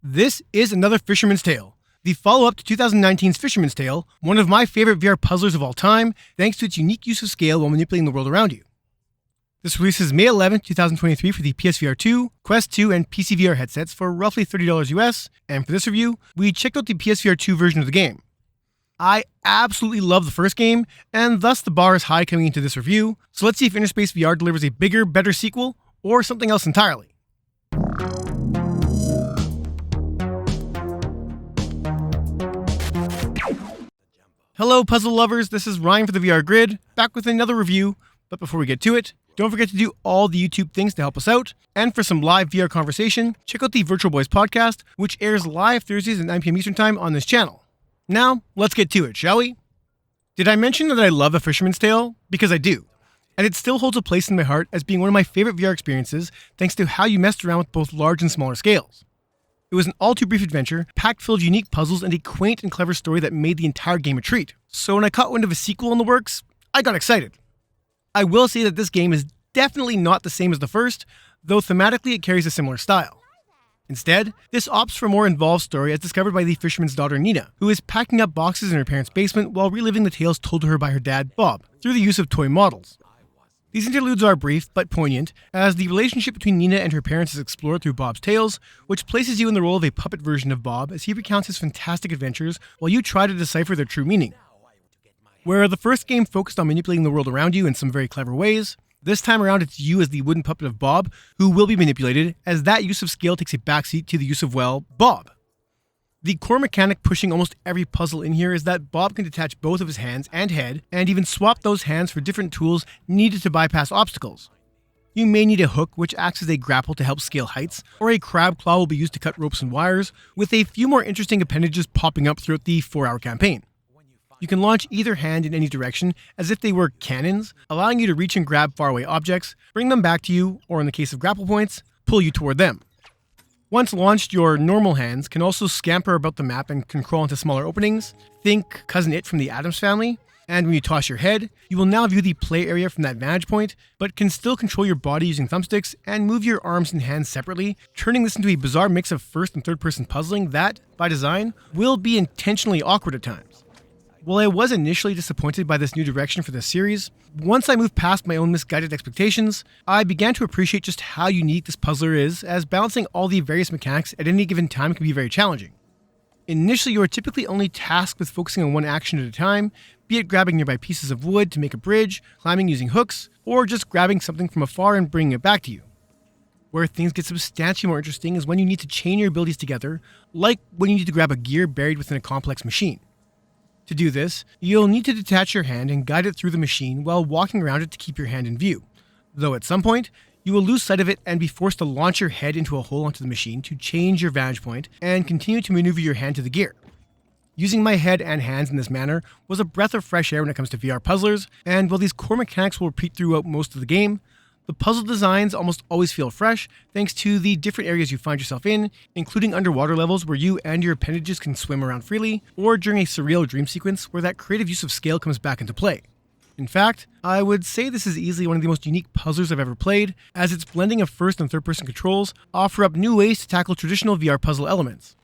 This is another Fisherman's Tale, the follow-up to 2019's Fisherman's Tale, one of my favorite VR puzzlers of all time, thanks to its unique use of scale while manipulating the world around you. This releases May 11, 2023 for the PSVR 2, Quest 2, and PCVR headsets for roughly $30 US, and for this review, we checked out the PSVR 2 version of the game. I absolutely love the first game, and thus the bar is high coming into this review, so let's see if Interspace VR delivers a bigger, better sequel, or something else entirely. Hello puzzle lovers, this is Ryan for the VR Grid, back with another review, but before we get to it, don't forget to do all the YouTube things to help us out, and for some live VR conversation, check out the Virtual Boys podcast, which airs live Thursdays at 9 p.m. Eastern Time on this channel. Now, let's get to it, shall we? Did I mention that I love A Fisherman's Tale? Because I do. And it still holds a place in my heart as being one of my favorite VR experiences thanks to how you messed around with both large and smaller scales. It was an all-too-brief adventure, packed full of unique puzzles and a quaint and clever story that made the entire game a treat. So when I caught wind of a sequel in the works, I got excited. I will say that this game is definitely not the same as the first, though thematically it carries a similar style. Instead, this opts for a more involved story as discovered by the fisherman's daughter Nina, who is packing up boxes in her parents' basement while reliving the tales told to her by her dad, Bob, through the use of toy models. These interludes are brief but poignant, as the relationship between Nina and her parents is explored through Bob's tales, which places you in the role of a puppet version of Bob as he recounts his fantastic adventures while you try to decipher their true meaning. Where the first game focused on manipulating the world around you in some very clever ways, this time around it's you as the wooden puppet of Bob who will be manipulated, as that use of scale takes a backseat to the use of, well, Bob. The core mechanic pushing almost every puzzle in here is that Bob can detach both of his hands and head, and even swap those hands for different tools needed to bypass obstacles. You may need a hook, which acts as a grapple to help scale heights, or a crab claw will be used to cut ropes and wires, with a few more interesting appendages popping up throughout the 4-hour campaign. You can launch either hand in any direction as if they were cannons, allowing you to reach and grab faraway objects, bring them back to you, or in the case of grapple points, pull you toward them. Once launched, your normal hands can also scamper about the map and can crawl into smaller openings. Think Cousin It from the Addams Family. And when you toss your head, you will now view the play area from that vantage point, but can still control your body using thumbsticks and move your arms and hands separately, turning this into a bizarre mix of first and third person puzzling that, by design, will be intentionally awkward at times. While I was initially disappointed by this new direction for this series, once I moved past my own misguided expectations, I began to appreciate just how unique this puzzler is, as balancing all the various mechanics at any given time can be very challenging. Initially, you are typically only tasked with focusing on one action at a time, be it grabbing nearby pieces of wood to make a bridge, climbing using hooks, or just grabbing something from afar and bringing it back to you. Where things get substantially more interesting is when you need to chain your abilities together, like when you need to grab a gear buried within a complex machine. To do this, you'll need to detach your hand and guide it through the machine while walking around it to keep your hand in view, though at some point, you will lose sight of it and be forced to launch your head into a hole onto the machine to change your vantage point and continue to maneuver your hand to the gear. Using my head and hands in this manner was a breath of fresh air when it comes to VR puzzlers, and while these core mechanics will repeat throughout most of the game, the puzzle designs almost always feel fresh thanks to the different areas you find yourself in, including underwater levels where you and your appendages can swim around freely, or during a surreal dream sequence where that creative use of scale comes back into play. In fact, I would say this is easily one of the most unique puzzlers I've ever played, as its blending of first and third person controls offer up new ways to tackle traditional VR puzzle elements.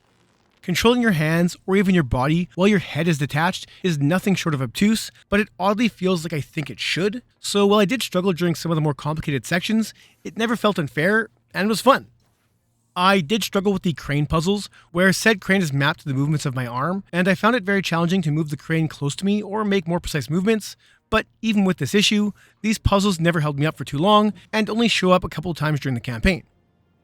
Controlling your hands, or even your body, while your head is detached is nothing short of obtuse, but it oddly feels like I think it should. So while I did struggle during some of the more complicated sections, it never felt unfair, and was fun. I did struggle with the crane puzzles, where said crane is mapped to the movements of my arm, and I found it very challenging to move the crane close to me or make more precise movements, but even with this issue, these puzzles never held me up for too long, and only show up a couple of times during the campaign.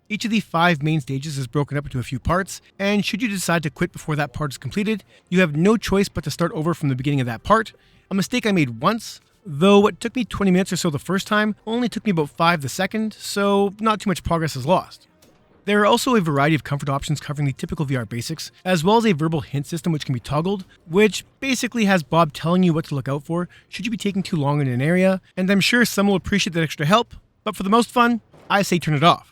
Each of the 5 main stages is broken up into a few parts, and should you decide to quit before that part is completed, you have no choice but to start over from the beginning of that part, a mistake I made once, though what took me 20 minutes or so the first time only took me about 5 the second, so not too much progress is lost. There are also a variety of comfort options covering the typical VR basics, as well as a verbal hint system which can be toggled, which basically has Bob telling you what to look out for should you be taking too long in an area, and I'm sure some will appreciate that extra help, but for the most fun, I say turn it off.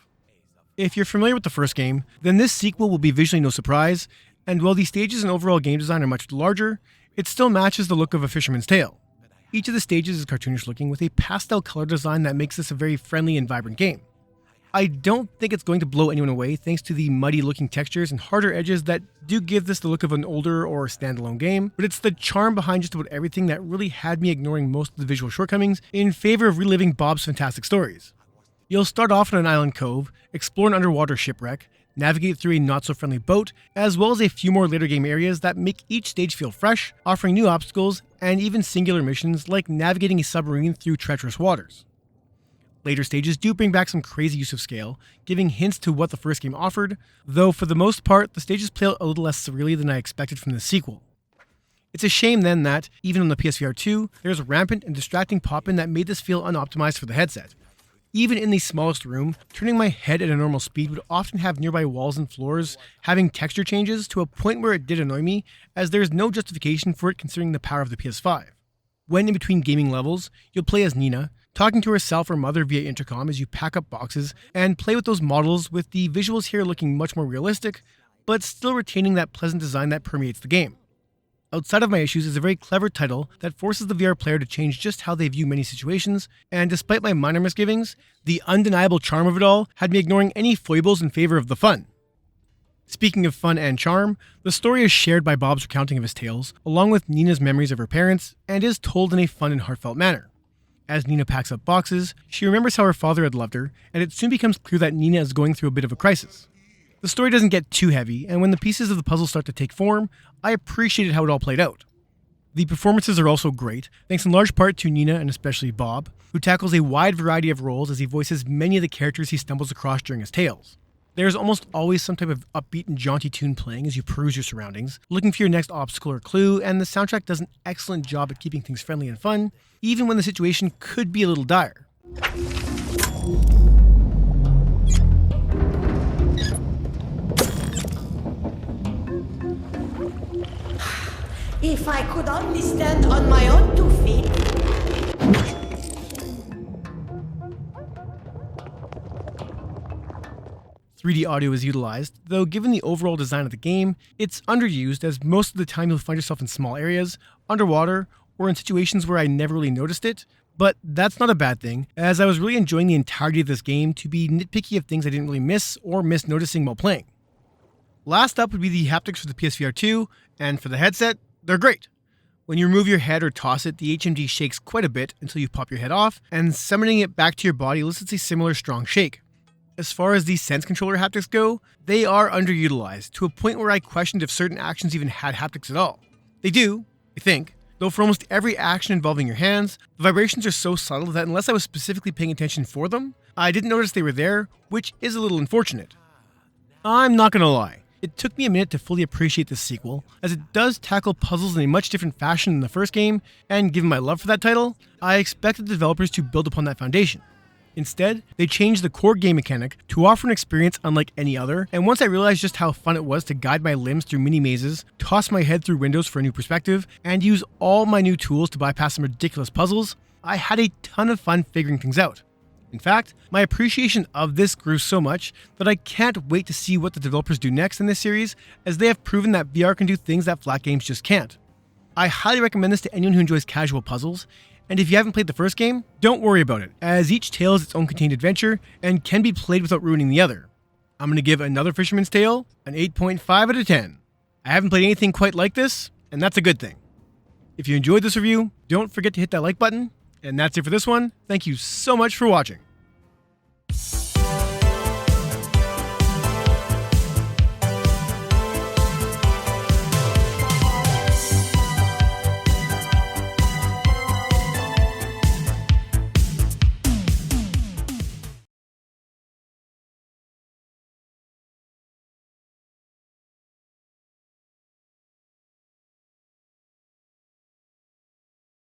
If you're familiar with the first game, then this sequel will be visually no surprise, and while the stages and overall game design are much larger, it still matches the look of A Fisherman's Tale. Each of the stages is cartoonish looking with a pastel color design that makes this a very friendly and vibrant game. I don't think it's going to blow anyone away thanks to the muddy looking textures and harder edges that do give this the look of an older or standalone game, but it's the charm behind just about everything that really had me ignoring most of the visual shortcomings in favor of reliving Bob's fantastic stories. You'll start off in an island cove, explore an underwater shipwreck, navigate through a not-so-friendly boat, as well as a few more later game areas that make each stage feel fresh, offering new obstacles and even singular missions like navigating a submarine through treacherous waters. Later stages do bring back some crazy use of scale, giving hints to what the first game offered, though for the most part, the stages play out a little less surreally than I expected from the sequel. It's a shame then that, even on the PSVR 2, there's rampant and distracting pop-in that made this feel unoptimized for the headset. Even in the smallest room, turning my head at a normal speed would often have nearby walls and floors having texture changes to a point where it did annoy me, as there is no justification for it considering the power of the PS5. When in between gaming levels, you'll play as Nina, talking to herself or mother via intercom as you pack up boxes and play with those models, with the visuals here looking much more realistic, but still retaining that pleasant design that permeates the game. Outside of my issues is a very clever title that forces the VR player to change just how they view many situations, and despite my minor misgivings, the undeniable charm of it all had me ignoring any foibles in favor of the fun. Speaking of fun and charm, the story is shared by Bob's recounting of his tales, along with Nina's memories of her parents, and is told in a fun and heartfelt manner. As Nina packs up boxes, she remembers how her father had loved her, and it soon becomes clear that Nina is going through a bit of a crisis. The story doesn't get too heavy, and when the pieces of the puzzle start to take form, I appreciated how it all played out. The performances are also great, thanks in large part to Nina and especially Bob, who tackles a wide variety of roles as he voices many of the characters he stumbles across during his tales. There's almost always some type of upbeat and jaunty tune playing as you peruse your surroundings, looking for your next obstacle or clue, and the soundtrack does an excellent job at keeping things friendly and fun, even when the situation could be a little dire. If I could only stand on my own 2 feet. 3D audio is utilized, though given the overall design of the game, it's underused as most of the time you'll find yourself in small areas, underwater, or in situations where I never really noticed it, but that's not a bad thing, as I was really enjoying the entirety of this game to be nitpicky of things I didn't really miss or miss noticing while playing. Last up would be the haptics for the PSVR 2, and for the headset, they're great. When you remove your head or toss it, the HMD shakes quite a bit until you pop your head off, and summoning it back to your body elicits a similar strong shake. As far as the Sense controller haptics go, they are underutilized, to a point where I questioned if certain actions even had haptics at all. They do, I think, though for almost every action involving your hands, the vibrations are so subtle that unless I was specifically paying attention for them, I didn't notice they were there, which is a little unfortunate. I'm not gonna lie, it took me a minute to fully appreciate this sequel, as it does tackle puzzles in a much different fashion than the first game, and given my love for that title, I expected the developers to build upon that foundation. Instead, they changed the core game mechanic to offer an experience unlike any other, and once I realized just how fun it was to guide my limbs through mini mazes, toss my head through windows for a new perspective, and use all my new tools to bypass some ridiculous puzzles, I had a ton of fun figuring things out. In fact, my appreciation of this grew so much that I can't wait to see what the developers do next in this series, as they have proven that VR can do things that flat games just can't. I highly recommend this to anyone who enjoys casual puzzles, and if you haven't played the first game, don't worry about it, as each tale is its own contained adventure and can be played without ruining the other. I'm going to give another Fisherman's Tale an 8.5 out of 10. I haven't played anything quite like this, and that's a good thing. If you enjoyed this review, don't forget to hit that like button, and that's it for this one. Thank you so much for watching.